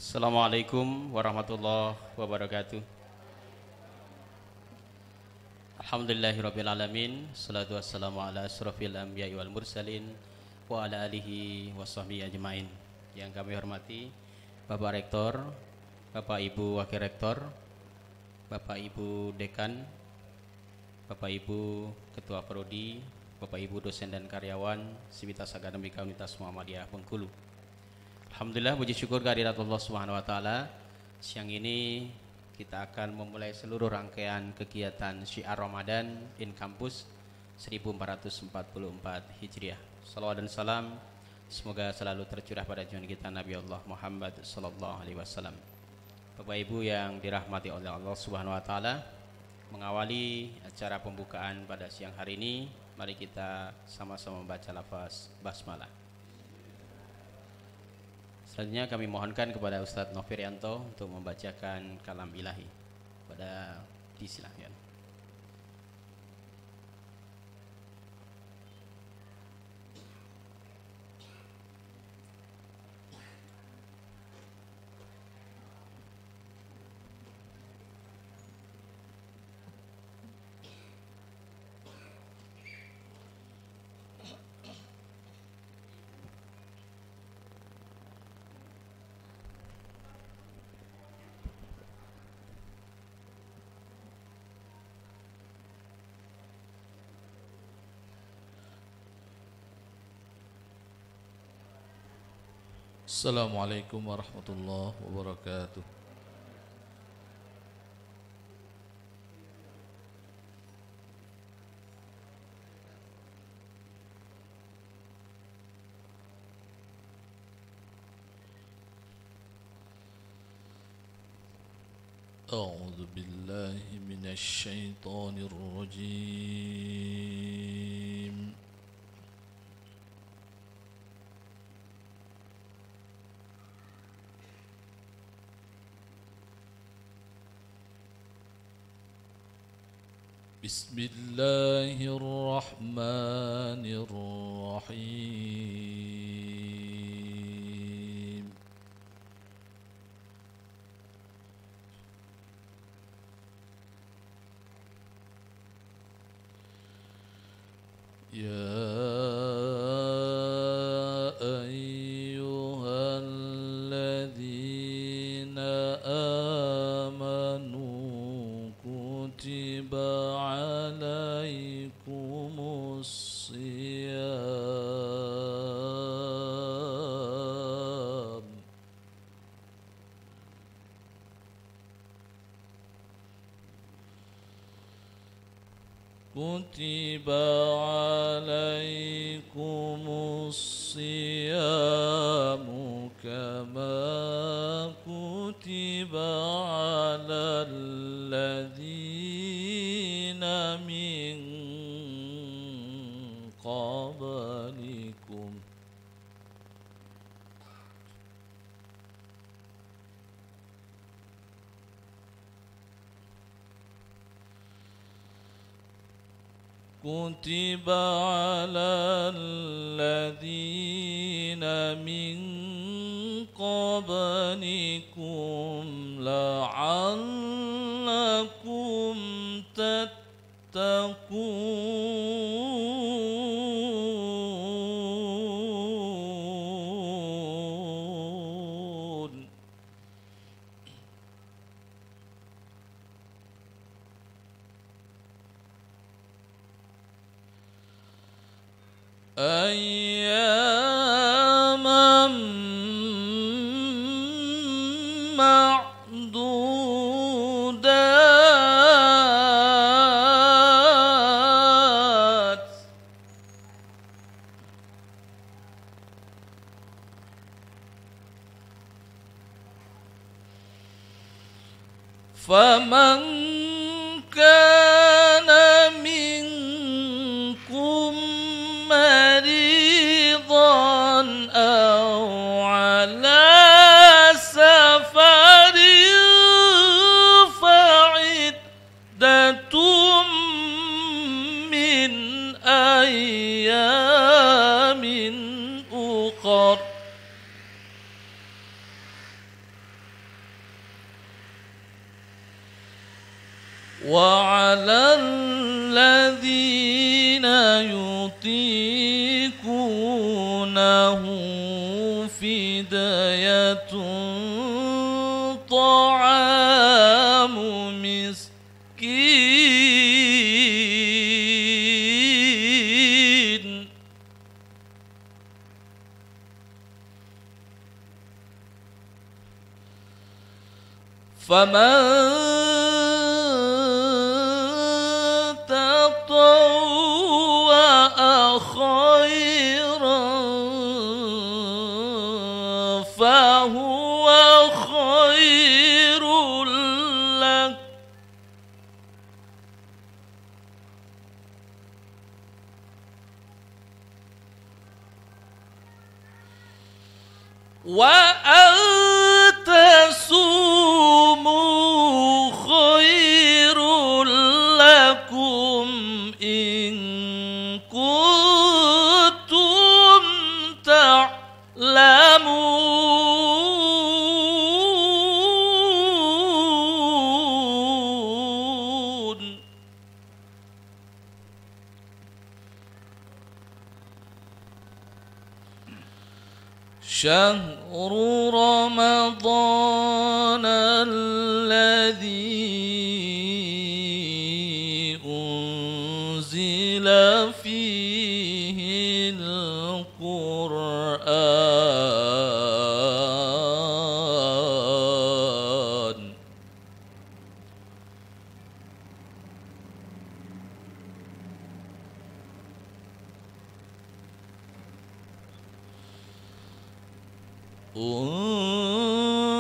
Assalamualaikum warahmatullahi wabarakatuh. Alhamdulillahirrabbilalamin. Salatu wassalamu ala asrafil anbiya'i wal mursalin wa ala alihi wa sahbihi ajmain. Yang kami hormati Bapak Rektor, Bapak Ibu Wakil Rektor, Bapak Ibu Dekan, Bapak Ibu Ketua Prodi, Bapak Ibu dosen dan karyawan Sivitas Akademika Universitas Muhammadiyah Bengkulu. Alhamdulillah, puji syukur kehadirat Allah Subhanahu wa taala. Siang ini kita akan memulai seluruh rangkaian kegiatan Syiar Ramadan in Campus 1444 Hijriah. Salawat dan salam semoga selalu tercurah pada junjungan kita Nabi Allah Muhammad sallallahu alaihi wasallam. Bapak Ibu yang dirahmati oleh Allah Subhanahu wa taala, mengawali acara pembukaan pada siang hari ini, mari kita sama-sama membaca lafaz basmalah. Selanjutnya kami mohonkan kepada Ustadz Novirianto untuk membacakan kalam ilahi. Disilahkan. Assalamualaikum warahmatullahi wabarakatuh. A'udzu billahi minasy syaithanir rajim. بسم الله الرحمن الرحيم يا أيها الذين آمنوا كتب عليكم الصيام كتب عليكم الصيام كما كتب على الذين من قبلكم كتب على الذين من قبلكم لعلكم تتقون أياما معدودات فمن كان منكم مريضا أو على سفر فعدة من أيام أخر يطيقونه فدية طعام مسكين فمن تطوع خيرا فهو خير له وأن تصوموا خير لكم إن كنتم تعلمون شهر رمضان الذي أنزل فيه القرآن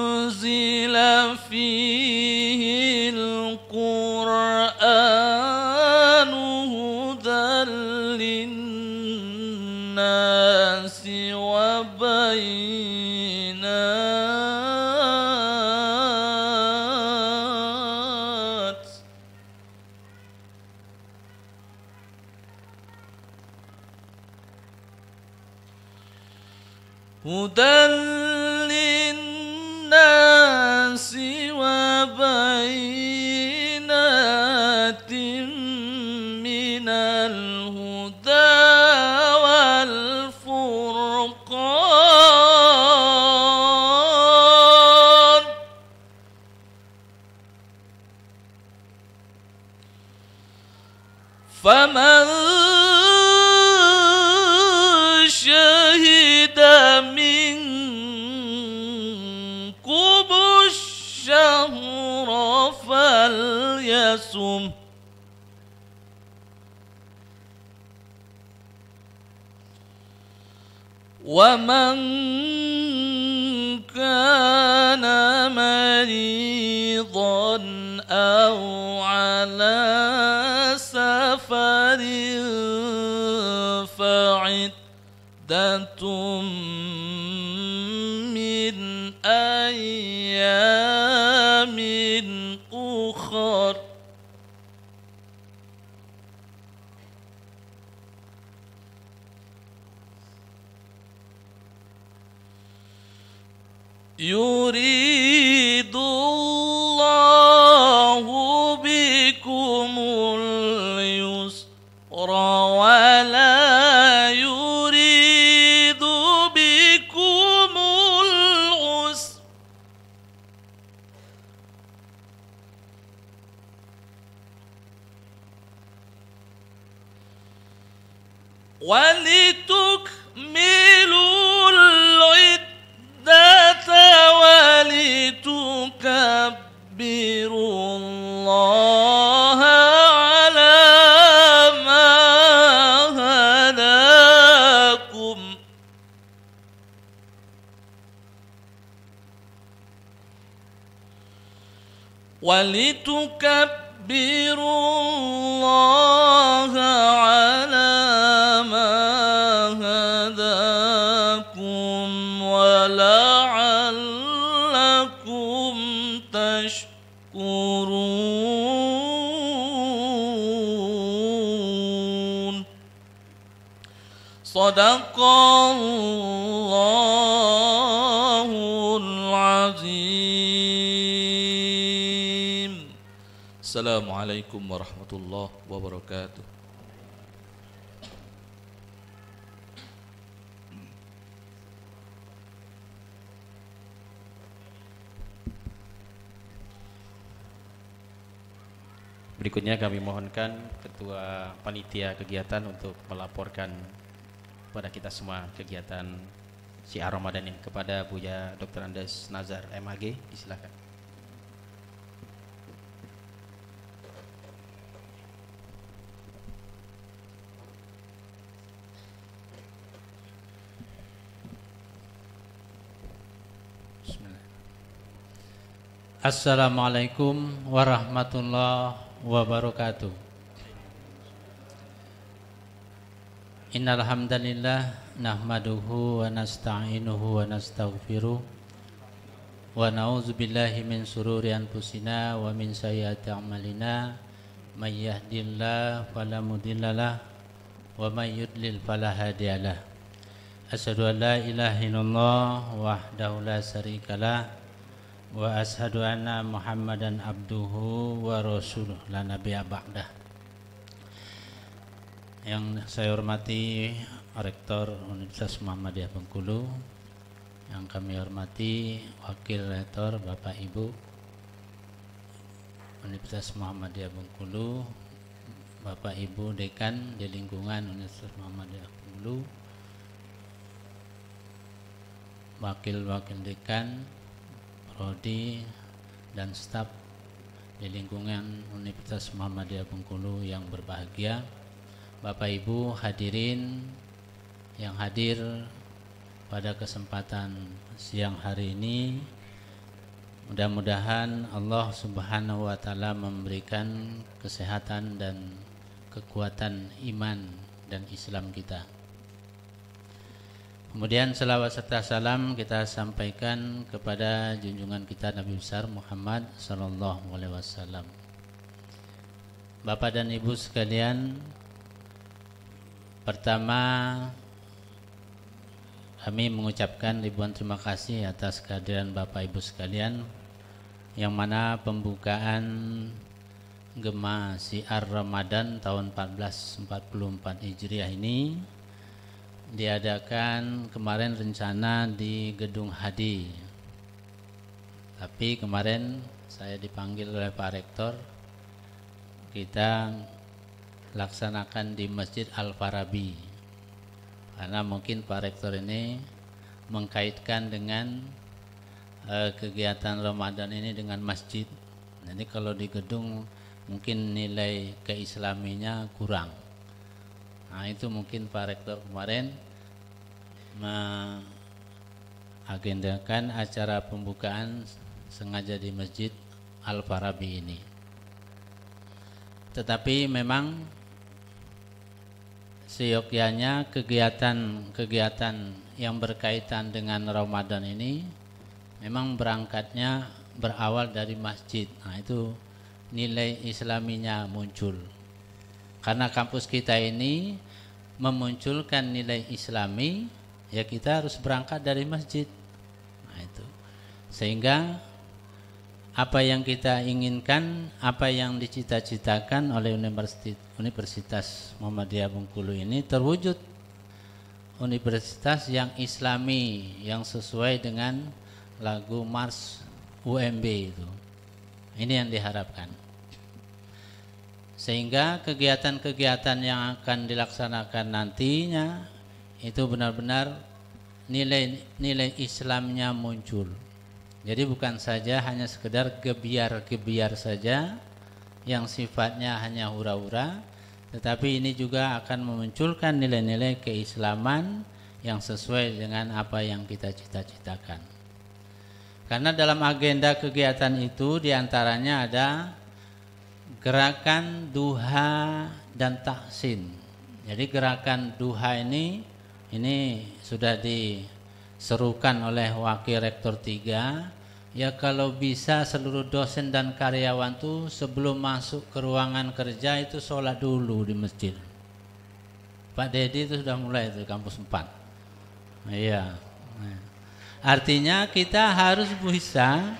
أنزل فيه القرآن هدى للناس وبينات هدى للناس وبينات من الهدى والفرقان فمن شهد منكم الشهر فليصم ومن كان مريضا أو على سفر فعدة من أيام أخر يريد الله بكم اليسر ولا يريد بكم العسر ولتكملوا العدة ولتكبروا الله على ما هداكم ولتكبروا الله على ما هداكم ولعلكم تشكرون صدق الله العظيم. Assalamualaikum warahmatullahi wabarakatuh. Berikutnya kami mohonkan Ketua Panitia Kegiatan untuk melaporkan kepada kita semua kegiatan Syiar Ramadan ini. Kepada Buya Dr. Andes Nazar MAG, disilakan. Assalamualaikum warahmatullahi wabarakatuh. Innal hamdalillah nahmaduhu wa nasta'inuhu wa nastaghfiruh wa na'udzubillahi min sururi anfusina wa min sayyiati a'malina may yahdihillahu fala mudhillalah wa may yudlil fala hadiyalah. Asyhadu an la ilaha illallah wahdahu la syarikalah wa ashadu anna Muhammadan abduhu wa rasuluh la nabiyya ba'dah. Yang saya hormati Rektor Universitas Muhammadiyah Bengkulu, yang kami hormati Wakil Rektor Bapak Ibu Universitas Muhammadiyah Bengkulu, Bapak Ibu Dekan di lingkungan Universitas Muhammadiyah Bengkulu, Wakil-wakil Dekan, Prodi dan staf di lingkungan Universitas Muhammadiyah Bengkulu yang berbahagia, Bapak Ibu hadirin yang hadir pada kesempatan siang hari ini, mudah-mudahan Allah Subhanahu wa Ta'ala memberikan kesehatan dan kekuatan iman dan Islam kita. Kemudian selawat serta salam kita sampaikan kepada junjungan kita Nabi besar Muhammad sallallahu alaihi wasallam. Bapak dan Ibu sekalian, pertama kami mengucapkan ribuan terima kasih atas kehadiran Bapak Ibu sekalian, yang mana pembukaan Gema Syiar Ramadan tahun 1444 Hijriah ini diadakan kemarin rencana di Gedung Hadi, tapi kemarin saya dipanggil oleh Pak Rektor, kita laksanakan di Masjid Al-Farabi, karena mungkin Pak Rektor ini mengkaitkan dengan kegiatan Ramadan ini dengan masjid. Jadi kalau di gedung mungkin nilai keislaminya kurang. Nah, itu mungkin Pak Rektor kemarin mengagendakan acara pembukaan sengaja di Masjid Al-Farabi ini. Tetapi memang seyogyanya kegiatan yang berkaitan dengan Ramadan ini memang berangkatnya berawal dari masjid. Nah, itu nilai islaminya muncul. Karena kampus kita ini memunculkan nilai islami, ya kita harus berangkat dari masjid. Nah, itu. Sehingga apa yang kita inginkan, apa yang dicita-citakan oleh Universitas Muhammadiyah Bengkulu ini terwujud. Universitas yang islami, yang sesuai dengan lagu Mars UMB itu. Ini yang diharapkan. Sehingga kegiatan-kegiatan yang akan dilaksanakan nantinya itu benar-benar nilai Islamnya muncul. Jadi bukan saja hanya sekedar gebiar-gebiar saja yang sifatnya hanya hura-hura, tetapi ini juga akan memunculkan nilai-nilai keislaman yang sesuai dengan apa yang kita cita-citakan. Karena dalam agenda kegiatan itu diantaranya ada gerakan duha dan tahsin. Jadi gerakan duha ini sudah diserukan oleh Wakil Rektor 3. Ya kalau bisa seluruh dosen dan karyawan tuh sebelum masuk ke ruangan kerja itu sholat dulu di masjid. Pak Dedi itu sudah mulai di kampus 4. Iya. Artinya kita harus bisa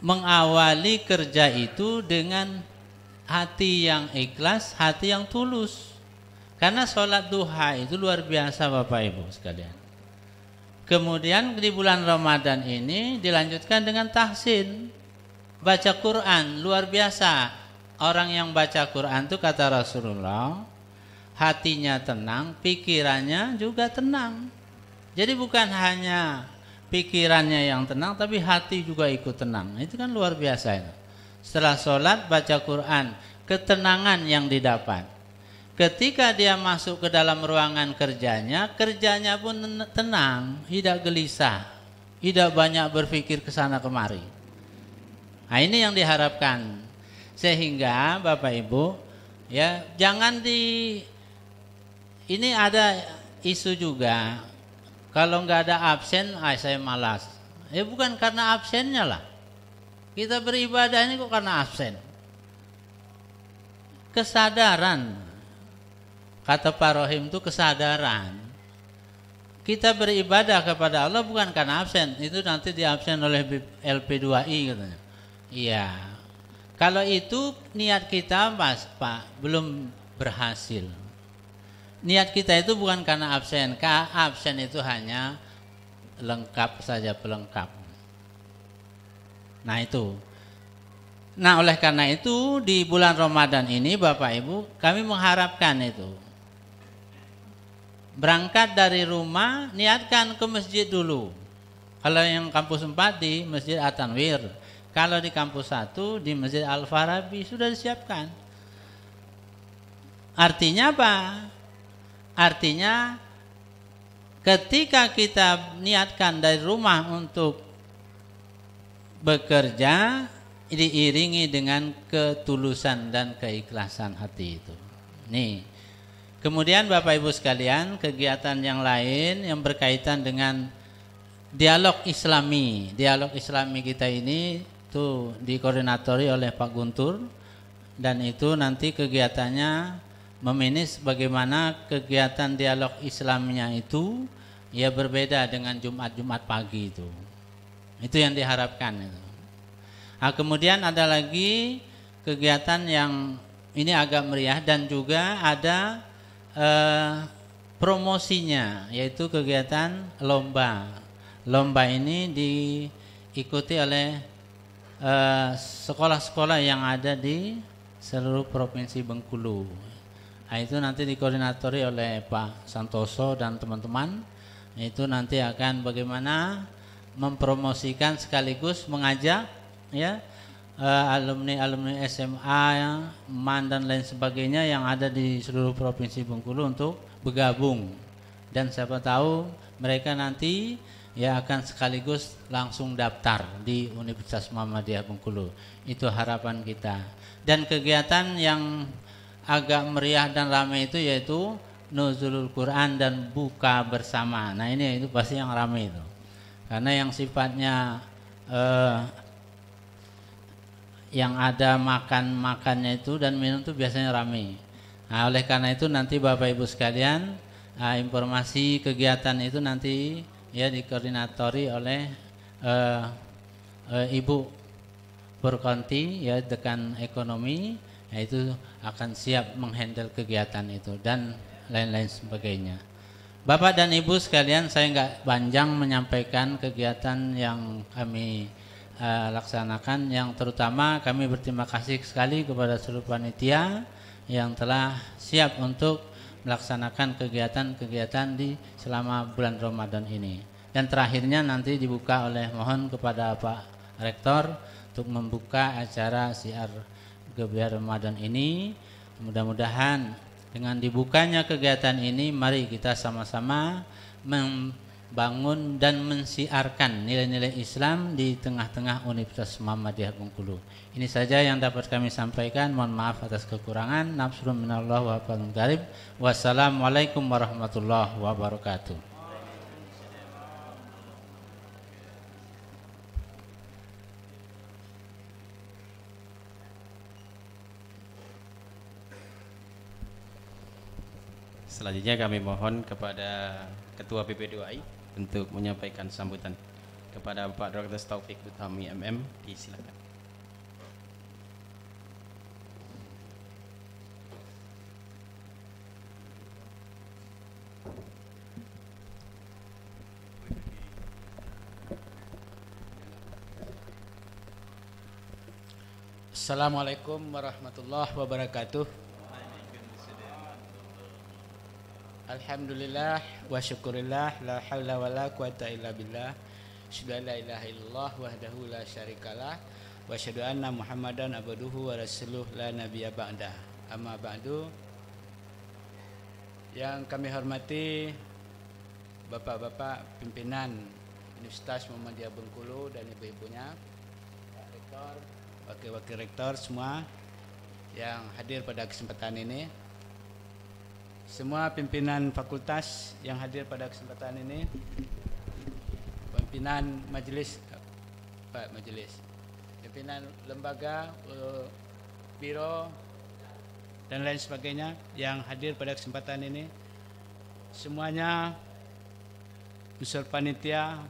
mengawali kerja itu dengan hati yang ikhlas, hati yang tulus. Karena sholat duha itu luar biasa Bapak Ibu sekalian. Kemudian di bulan Ramadan ini dilanjutkan dengan tahsin, baca Quran, luar biasa. orang yang baca Quran itu kata Rasulullah, hatinya tenang, pikirannya juga tenang. Jadi bukan hanya pikirannya yang tenang, tapi hati juga ikut tenang. Itu kan luar biasa itu. Setelah sholat baca Quran, ketenangan yang didapat. Ketika dia masuk ke dalam ruangan kerjanya pun tenang, tidak gelisah, tidak banyak berpikir ke sana kemari. Nah, ini yang diharapkan. Sehingga Bapak Ibu, ya jangan ini ada isu juga, kalau nggak ada absen, saya malas. Bukan karena absennya lah. Kita beribadah ini kok karena absen. Kesadaran. Kata Pak Rohim itu kesadaran. Kita beribadah kepada Allah bukan karena absen. Itu nanti diabsen oleh LP2I katanya. Iya. Kalau itu niat kita Pak belum berhasil. Niat kita itu bukan karena absen. Absen itu hanya lengkap saja, pelengkap. Nah itu. Nah oleh karena itu di bulan Ramadan ini Bapak Ibu kami mengharapkan itu. Berangkat dari rumah, niatkan ke masjid dulu. Kalau yang kampus 4 di Masjid At-Tanwir. Kalau di kampus 1 di Masjid Al-Farabi sudah disiapkan. Artinya apa? Artinya ketika kita niatkan dari rumah untuk bekerja, diiringi dengan ketulusan dan keikhlasan hati itu. Nih. Kemudian Bapak Ibu sekalian, kegiatan yang lain yang berkaitan dengan dialog Islami. Dialog Islami kita ini tuh dikoordinatori oleh Pak Guntur, dan itu nanti kegiatannya memanage bagaimana kegiatan dialog Islamnya itu ya berbeda dengan Jumat pagi itu. Itu yang diharapkan itu. Nah, kemudian ada lagi kegiatan yang ini agak meriah dan juga ada promosinya, yaitu kegiatan lomba. Lomba ini diikuti oleh sekolah-sekolah yang ada di seluruh provinsi Bengkulu. Nah, itu nanti dikoordinatori oleh Pak Santoso dan teman-teman. Itu nanti akan bagaimana mempromosikan sekaligus mengajak ya alumni SMA, MAN dan lain sebagainya yang ada di seluruh provinsi Bengkulu untuk bergabung, dan siapa tahu mereka nanti ya akan sekaligus langsung daftar di Universitas Muhammadiyah Bengkulu. Itu harapan kita. Dan kegiatan yang agak meriah dan ramai itu yaitu Nuzulul Quran dan buka bersama. Nah ini itu pasti yang ramai itu, karena yang sifatnya yang ada makannya itu dan minum itu biasanya ramai. Nah, oleh karena itu nanti Bapak Ibu sekalian, informasi kegiatan itu nanti ya dikoordinatori oleh Ibu Purkonti ya, Dekan Ekonomi, yaitu akan siap menghandle kegiatan itu dan lain-lain sebagainya. Bapak dan Ibu sekalian, saya nggak panjang menyampaikan kegiatan yang kami laksanakan. Yang terutama kami berterima kasih sekali kepada seluruh panitia yang telah siap untuk melaksanakan kegiatan-kegiatan di selama bulan Ramadan ini. Dan terakhirnya nanti dibuka oleh mohon kepada Pak Rektor untuk membuka acara syiar Gebiar Ramadan ini. Mudah-mudahan dengan dibukanya kegiatan ini, mari kita sama-sama membangun dan mensiarkan nilai-nilai Islam di tengah-tengah Universitas Muhammadiyah Bengkulu. Ini saja yang dapat kami sampaikan. Mohon maaf atas kekurangan. Nafsrun minallah wa fadlun qarib. Wassalamualaikum warahmatullahi wabarakatuh. Selanjutnya kami mohon kepada Ketua PP2I untuk menyampaikan sambutan kepada Bapak Dr. Taufik Utami MM. Disilakan. Assalamualaikum warahmatullahi wabarakatuh. Alhamdulillah wa syukurillah, la haula wa la quwata illa billah. Asyhadu an la ilaha illallah wahdahu la syarikalah wa asyhadu anna Muhammadan abduhu wa rasuluh la nabiyya ba'dah. Amma ba'du. Yang kami hormati Bapak-bapak pimpinan Universitas Muhammadiyah Bengkulu dan ibu-ibunya, Pak Rektor, wakil-wakil rektor semua yang hadir pada kesempatan ini, semua pimpinan fakultas yang hadir pada kesempatan ini, pimpinan majelis, Pak Majelis, pimpinan lembaga, biro dan lain sebagainya yang hadir pada kesempatan ini, semuanya unsur panitia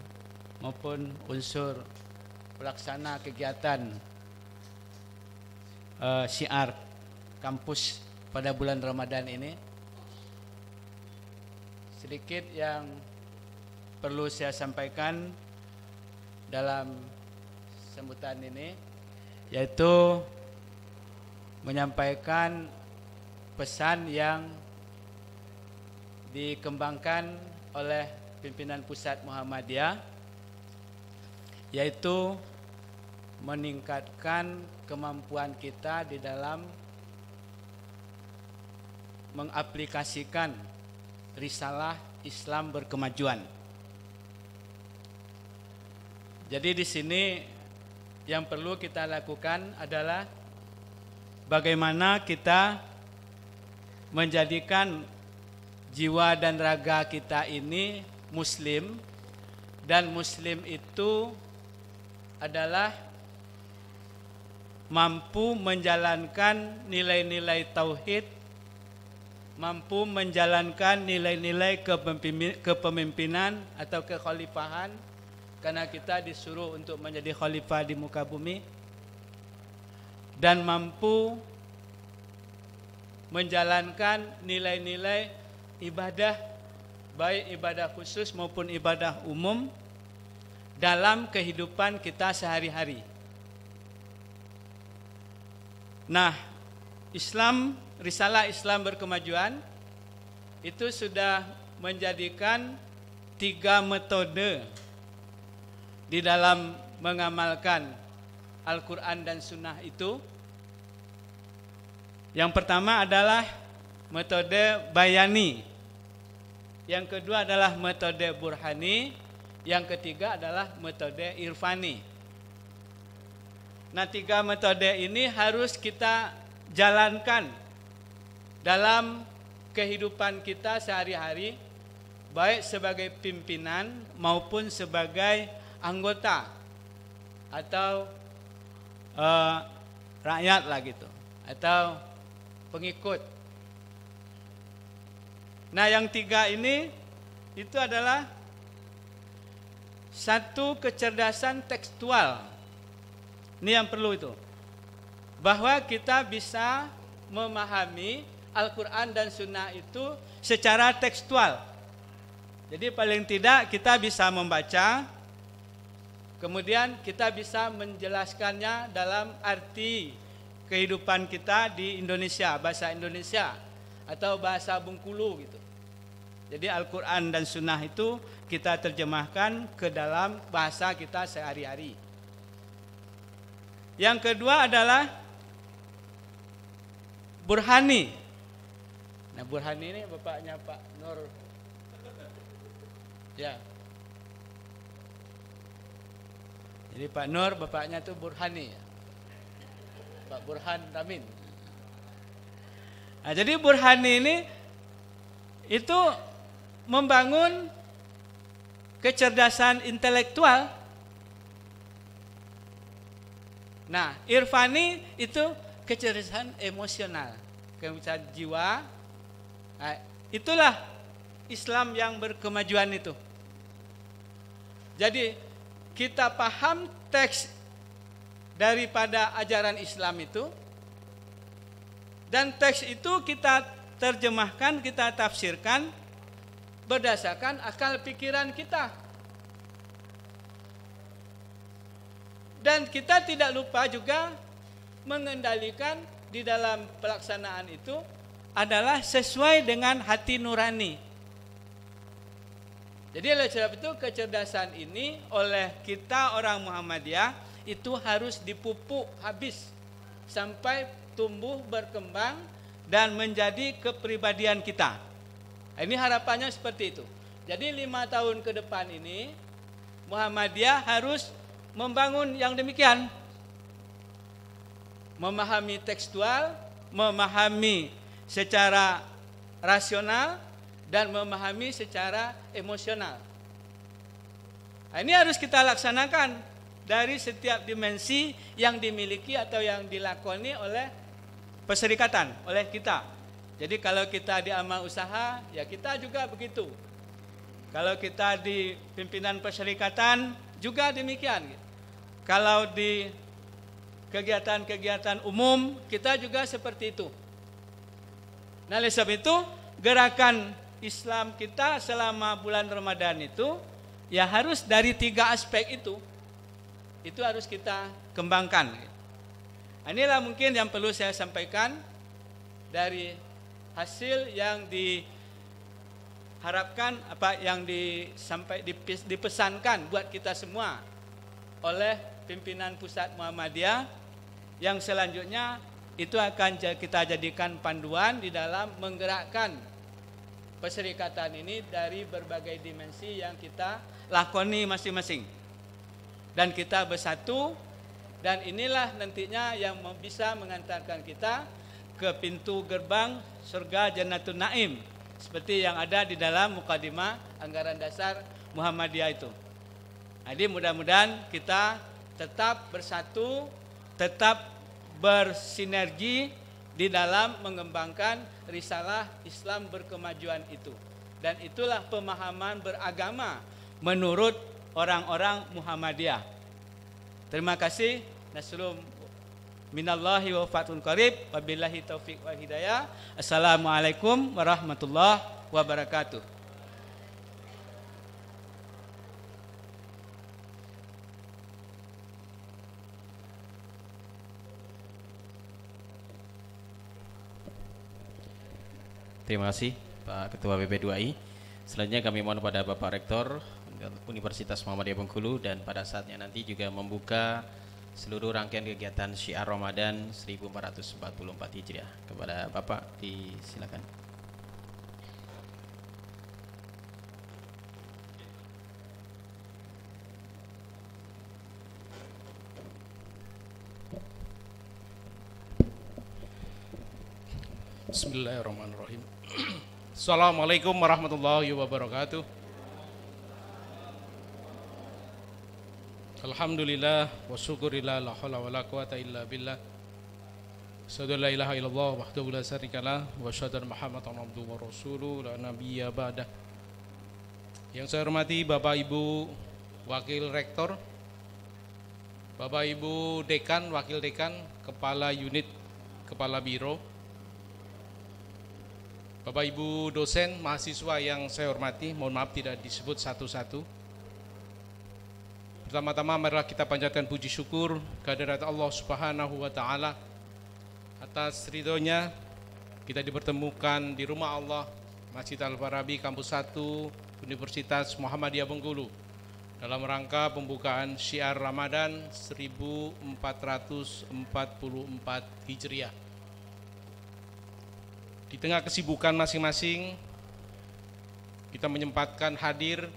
maupun unsur pelaksana kegiatan syiar kampus pada bulan Ramadan ini. Sedikit yang perlu saya sampaikan dalam sambutan ini, yaitu menyampaikan pesan yang dikembangkan oleh pimpinan pusat Muhammadiyah, yaitu meningkatkan kemampuan kita di dalam mengaplikasikan risalah Islam berkemajuan. Jadi di sini yang perlu kita lakukan adalah bagaimana kita menjadikan jiwa dan raga kita ini Muslim, dan Muslim itu adalah mampu menjalankan nilai-nilai tauhid, mampu menjalankan nilai-nilai kepemimpinan atau kekhalifahan, karena kita disuruh untuk menjadi khalifah di muka bumi, dan mampu menjalankan nilai-nilai ibadah, baik ibadah khusus maupun ibadah umum dalam kehidupan kita sehari-hari. Nah, Islam, risalah Islam berkemajuan itu sudah menjadikan 3 metode di dalam mengamalkan Al-Quran dan Sunnah itu. Yang pertama adalah metode bayani, yang kedua adalah metode burhani, yang ketiga adalah metode irfani. Nah, 3 metode ini harus kita jalankan dalam kehidupan kita sehari-hari, baik sebagai pimpinan maupun sebagai anggota atau rakyat lah gitu, atau pengikut. Nah, yang 3 ini itu adalah satu kecerdasan tekstual. Ini yang perlu itu, bahwa kita bisa memahami Al-Quran dan Sunnah itu secara tekstual. Jadi paling tidak kita bisa membaca, kemudian kita bisa menjelaskannya dalam arti kehidupan kita di Indonesia, bahasa Indonesia atau bahasa Bengkulu gitu. Jadi Al-Quran dan Sunnah itu kita terjemahkan ke dalam bahasa kita sehari-hari. Yang kedua adalah burhani. Nah, burhani ini bapaknya Pak Nur. Ya. Jadi Pak Nur bapaknya itu burhani. Pak Burhan Ramin. Nah, jadi burhani ini itu membangun kecerdasan intelektual. Nah, irfani itu kecerdasan emosional, kecerdasan jiwa. Nah, itulah Islam yang berkemajuan itu. Jadi kita paham teks daripada ajaran Islam itu, dan teks itu kita terjemahkan, kita tafsirkan berdasarkan akal pikiran kita. Dan kita tidak lupa juga mengendalikan di dalam pelaksanaan itu adalah sesuai dengan hati nurani. Jadi oleh sebab itu kecerdasan ini oleh kita orang Muhammadiyah itu harus dipupuk habis sampai tumbuh berkembang dan menjadi kepribadian kita. Ini harapannya seperti itu. Jadi 5 tahun ke depan ini Muhammadiyah harus membangun yang demikian. Memahami tekstual, memahami secara rasional, dan memahami secara emosional. Nah, ini harus kita laksanakan dari setiap dimensi yang dimiliki atau yang dilakoni oleh perserikatan, oleh kita. Jadi kalau kita di amal usaha, ya kita juga begitu. Kalau kita di pimpinan perserikatan, juga demikian. Kalau di kegiatan-kegiatan umum, kita juga seperti itu. Nah, oleh sebab itu, gerakan Islam kita selama bulan Ramadan itu, ya harus dari 3 aspek itu harus kita kembangkan. Nah, inilah mungkin yang perlu saya sampaikan dari hasil yang diharapkan, yang dipesankan buat kita semua oleh pimpinan pusat Muhammadiyah, yang selanjutnya itu akan kita jadikan panduan di dalam menggerakkan perserikatan ini dari berbagai dimensi yang kita lakoni masing-masing. Dan kita bersatu, dan inilah nantinya yang bisa mengantarkan kita ke pintu gerbang surga Jannatul Naim, seperti yang ada di dalam mukadimah anggaran dasar Muhammadiyah itu. Jadi mudah-mudahan kita tetap bersatu, tetap bersinergi di dalam mengembangkan risalah Islam berkemajuan itu. Dan itulah pemahaman beragama menurut orang-orang Muhammadiyah. Terima kasih. Nasrul minallahi wa fathun qarib. Wabillahi taufiq wa hidayah. Assalamualaikum warahmatullahi wabarakatuh. Terima kasih Pak Ketua BP2I. Selanjutnya kami mohon pada Bapak Rektor Universitas Muhammadiyah Bengkulu, dan pada saatnya nanti juga membuka seluruh rangkaian kegiatan Syiar Ramadan 1444 Hijriah. Kepada Bapak disilakan. Bismillahirrahmanirrahim. Assalamualaikum warahmatullahi wabarakatuh. Alhamdulillah wa syukurillah, la haula wa la quwata illa billah. Asyhadu an la ilaha illallah wahdahu la syarikalah wa asyhadu anna Muhammadan abduhu wa rasuluhu la nabiyya ba'dah. Yang saya hormati Bapak Ibu Wakil Rektor, Bapak Ibu Dekan, Wakil Dekan, Kepala Unit, Kepala Biro, Bapak Ibu dosen, mahasiswa yang saya hormati, mohon maaf tidak disebut satu-satu. Pertama-tama marilah kita panjatkan puji syukur kehadirat Allah Subhanahu wa taala atas ridhonya kita dipertemukan di rumah Allah, Masjid Al-Farabi Kampus 1 Universitas Muhammadiyah Bengkulu dalam rangka pembukaan Syiar Ramadan 1444 Hijriah. Di tengah kesibukan masing-masing, kita menyempatkan hadir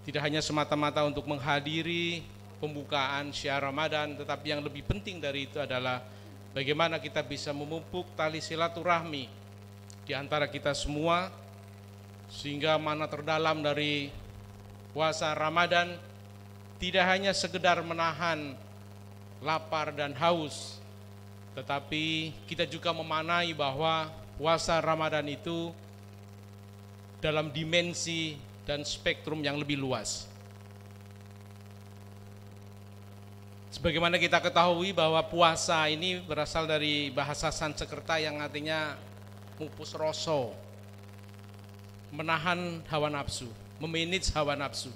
tidak hanya semata-mata untuk menghadiri pembukaan Syiar Ramadan, tetapi yang lebih penting dari itu adalah bagaimana kita bisa memupuk tali silaturahmi di antara kita semua, sehingga mana terdalam dari puasa Ramadan tidak hanya sekedar menahan lapar dan haus, tetapi kita juga memaknai bahwa puasa Ramadan itu dalam dimensi dan spektrum yang lebih luas. Sebagaimana kita ketahui bahwa puasa ini berasal dari bahasa Sanskerta yang artinya mupus rasa, menahan hawa nafsu, memanage hawa nafsu.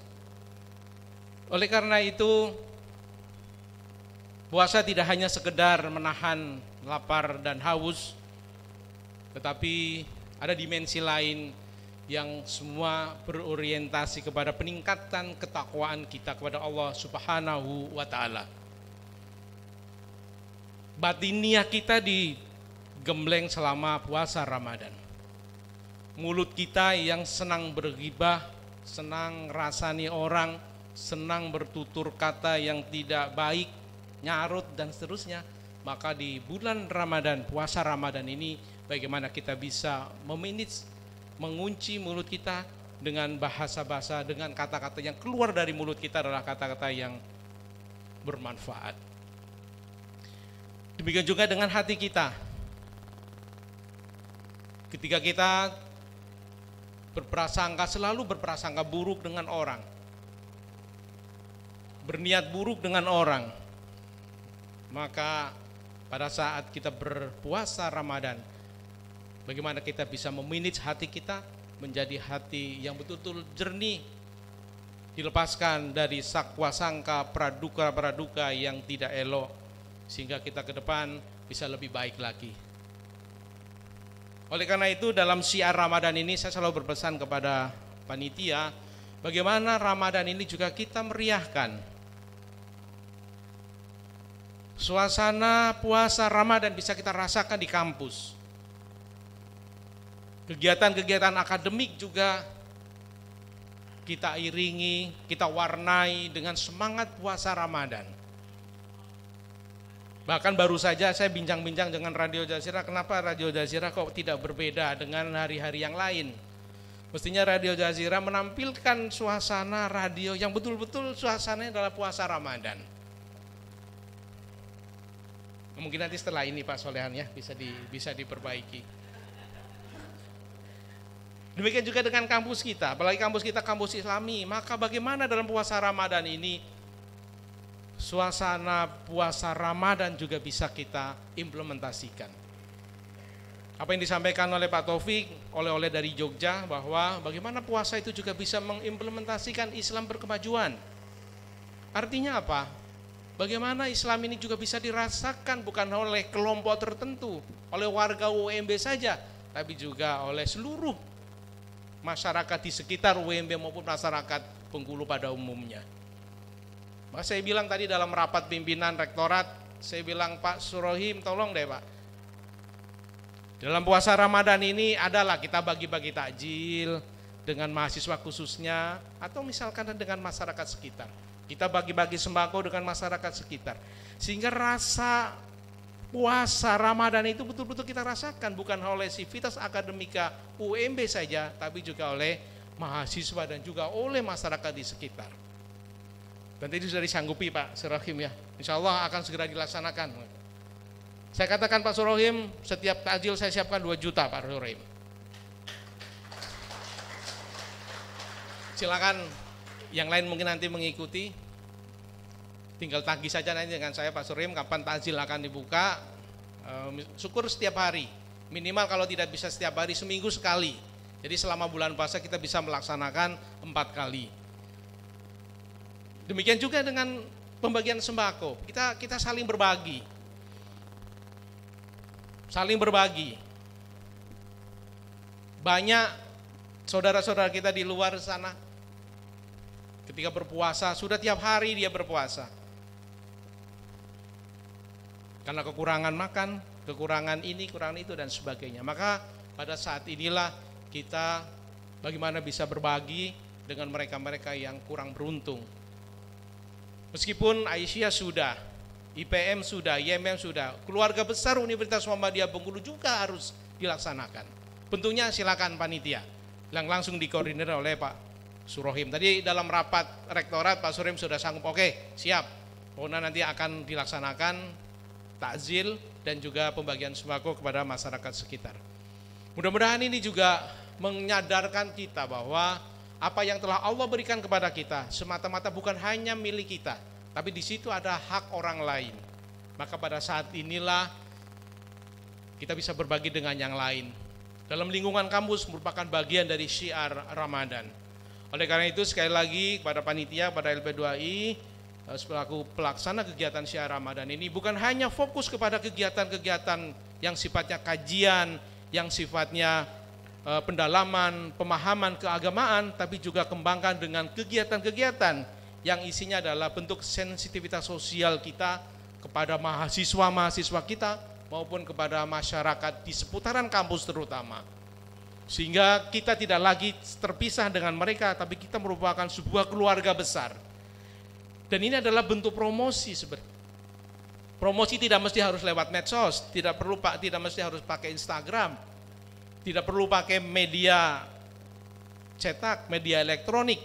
Oleh karena itu, Puasa tidak hanya sekedar menahan lapar dan haus, tetapi ada dimensi lain yang semua berorientasi kepada peningkatan ketakwaan kita kepada Allah Subhanahu wa Ta'ala. Batiniah kita digembleng selama puasa Ramadan. Mulut kita yang senang berghibah, senang rasani orang, senang bertutur kata yang tidak baik, nyarut dan seterusnya. Maka di bulan Ramadan, puasa Ramadan ini, bagaimana kita bisa memanage, mengunci mulut kita dengan bahasa-bahasa, dengan kata-kata yang keluar dari mulut kita adalah kata-kata yang bermanfaat. Demikian juga dengan hati kita. Ketika kita berprasangka, selalu berprasangka buruk dengan orang, berniat buruk dengan orang, maka pada saat kita berpuasa Ramadan, bagaimana kita bisa memanage hati kita menjadi hati yang betul-betul jernih, dilepaskan dari sakwa-sangka, praduga-praduga yang tidak elok, sehingga kita ke depan bisa lebih baik lagi. Oleh karena itu dalam syiar Ramadan ini saya selalu berpesan kepada panitia, bagaimana Ramadan ini juga kita meriahkan. Suasana puasa Ramadan bisa kita rasakan di kampus. Kegiatan-kegiatan akademik juga kita iringi, kita warnai dengan semangat puasa Ramadan. Bahkan baru saja saya bincang-bincang dengan Radio Jazeera, kenapa Radio Jazeera kok tidak berbeda dengan hari-hari yang lain. Mestinya Radio Jazeera menampilkan suasana radio yang betul-betul suasananya adalah puasa Ramadan. Mungkin nanti setelah ini Pak Solehan ya bisa diperbaiki. Demikian juga dengan kampus kita, apalagi kampus kita kampus Islami, maka bagaimana dalam puasa Ramadan ini suasana puasa Ramadan juga bisa kita implementasikan. Apa yang disampaikan oleh Pak Taufik, oleh-oleh dari Jogja, bahwa bagaimana puasa itu juga bisa mengimplementasikan Islam berkemajuan. Artinya apa? Bagaimana Islam ini juga bisa dirasakan bukan oleh kelompok tertentu, oleh warga UMB saja, tapi juga oleh seluruh masyarakat di sekitar UMB maupun masyarakat Bengkulu pada umumnya. Maka saya bilang tadi dalam rapat pimpinan rektorat, saya bilang Pak Surohim tolong deh Pak, dalam puasa Ramadan ini adalah kita bagi-bagi takjil dengan mahasiswa khususnya, atau misalkan dengan masyarakat sekitar. Kita bagi-bagi sembako dengan masyarakat sekitar. Sehingga rasa puasa Ramadan itu betul-betul kita rasakan, bukan oleh sivitas akademika UMB saja, tapi juga oleh mahasiswa dan juga oleh masyarakat di sekitar. Dan itu sudah disanggupi Pak Surohim ya, insya Allah akan segera dilaksanakan. Saya katakan Pak Surohim, setiap takjil saya siapkan 2 juta Pak Surohim. Silakan yang lain mungkin nanti mengikuti, tinggal tagih saja nanti dengan saya Pak Surohim kapan takjil akan dibuka. Syukur setiap hari, minimal kalau tidak bisa setiap hari, seminggu sekali. Jadi selama bulan puasa kita bisa melaksanakan 4 kali. Demikian juga dengan pembagian sembako, kita saling berbagi. Saling berbagi. Banyak saudara-saudara kita di luar sana ketika berpuasa, sudah tiap hari dia berpuasa. Karena kekurangan makan, kekurangan ini, kekurangan itu dan sebagainya. Maka pada saat inilah kita bagaimana bisa berbagi dengan mereka-mereka yang kurang beruntung. Meskipun Aisyah sudah, IPM sudah, IMM sudah, keluarga besar Universitas Muhammadiyah Bengkulu juga harus dilaksanakan. Bentuknya silakan panitia, yang langsung dikoordinir oleh Pak Surohim. Tadi dalam rapat rektorat Pak Surohim sudah sanggup, oke siap. Pokoknya nanti akan dilaksanakan takjil dan juga pembagian sembako kepada masyarakat sekitar. Mudah-mudahan ini juga menyadarkan kita bahwa apa yang telah Allah berikan kepada kita semata-mata bukan hanya milik kita, tapi di situ ada hak orang lain. Maka pada saat inilah kita bisa berbagi dengan yang lain. Dalam lingkungan kampus merupakan bagian dari syiar Ramadan. Oleh karena itu sekali lagi kepada panitia, pada LP2I, selaku pelaksana kegiatan Syiar Ramadan ini bukan hanya fokus kepada kegiatan-kegiatan yang sifatnya kajian, yang sifatnya pendalaman, pemahaman keagamaan, tapi juga kembangkan dengan kegiatan-kegiatan yang isinya adalah bentuk sensitivitas sosial kita kepada mahasiswa-mahasiswa kita maupun kepada masyarakat di seputaran kampus terutama. Sehingga kita tidak lagi terpisah dengan mereka, tapi kita merupakan sebuah keluarga besar. Dan ini adalah bentuk promosi sebenarnya. Promosi tidak mesti harus lewat medsos, tidak mesti harus pakai Instagram, tidak perlu pakai media cetak, media elektronik.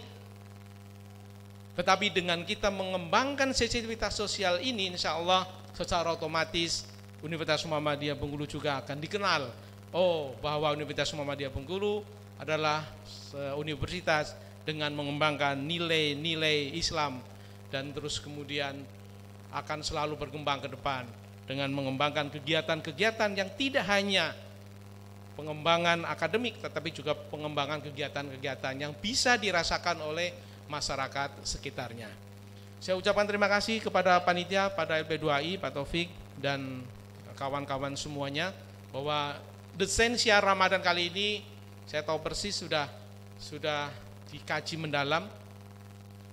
Tetapi dengan kita mengembangkan sensitivitas sosial ini, insya Allah secara otomatis Universitas Muhammadiyah Bengkulu juga akan dikenal. Oh, bahwa Universitas Muhammadiyah Bengkulu adalah universitas dengan mengembangkan nilai-nilai Islam dan terus kemudian akan selalu berkembang ke depan dengan mengembangkan kegiatan-kegiatan yang tidak hanya pengembangan akademik tetapi juga pengembangan kegiatan-kegiatan yang bisa dirasakan oleh masyarakat sekitarnya. Saya ucapkan terima kasih kepada panitia, pada LP2I, Pak Taufik dan kawan-kawan semuanya bahwa desain Syiar Ramadan kali ini saya tahu persis sudah dikaji mendalam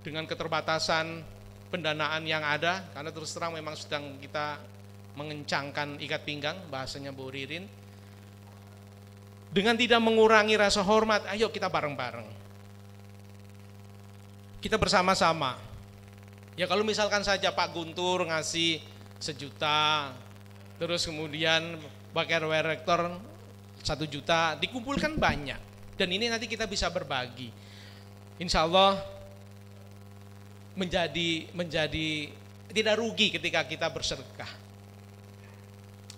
dengan keterbatasan pendanaan yang ada, karena terus terang memang sedang kita mengencangkan ikat pinggang, bahasanya Bu Ririn. Dengan tidak mengurangi rasa hormat, ayo kita bareng-bareng. Kita bersama-sama. Ya kalau misalkan saja Pak Guntur ngasih 1 juta, terus kemudian Wakil Rektor 1 juta, dikumpulkan banyak. Dan ini nanti kita bisa berbagi. Insya Allah menjadi tidak rugi ketika kita bersedekah.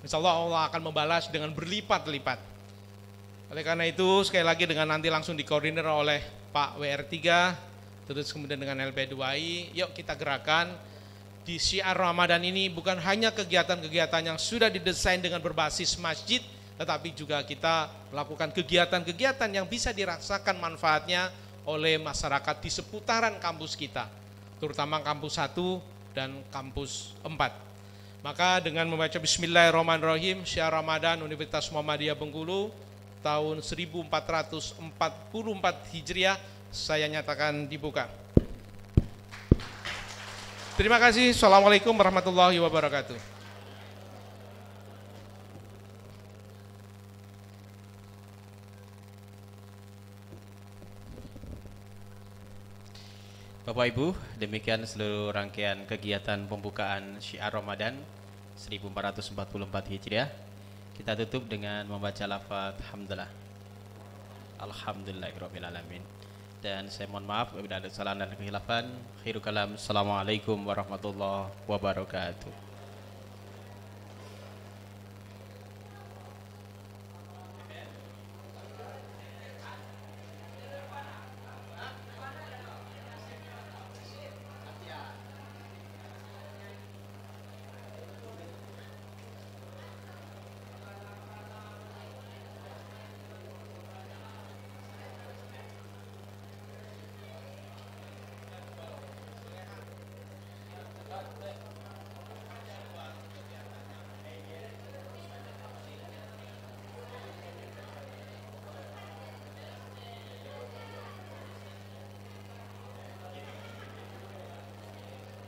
Insya Allah akan membalas dengan berlipat-lipat. Oleh karena itu sekali lagi dengan nanti langsung dikoordinir oleh Pak WR3 terus kemudian dengan LP2I, yuk kita gerakan di Syiar Ramadan ini bukan hanya kegiatan-kegiatan yang sudah didesain dengan berbasis masjid, tetapi juga kita melakukan kegiatan-kegiatan yang bisa dirasakan manfaatnya oleh masyarakat di seputaran kampus kita, terutama kampus 1 dan kampus 4. Maka dengan membaca Bismillahirrahmanirrahim, Syiar Ramadan Universitas Muhammadiyah Bengkulu tahun 1444 Hijriah saya nyatakan dibuka. Terima kasih. Assalamualaikum warahmatullahi wabarakatuh. Bapak Ibu, demikian seluruh rangkaian kegiatan pembukaan Syiar Ramadan 1444 Hijriah. Kita tutup dengan membaca lafaz hamdalah. Alhamdulillahirabbil alamin. Dan saya mohon maaf apabila ada kesalahan dan kehilafan. Khairu kalam. Assalamualaikum warahmatullahi wabarakatuh.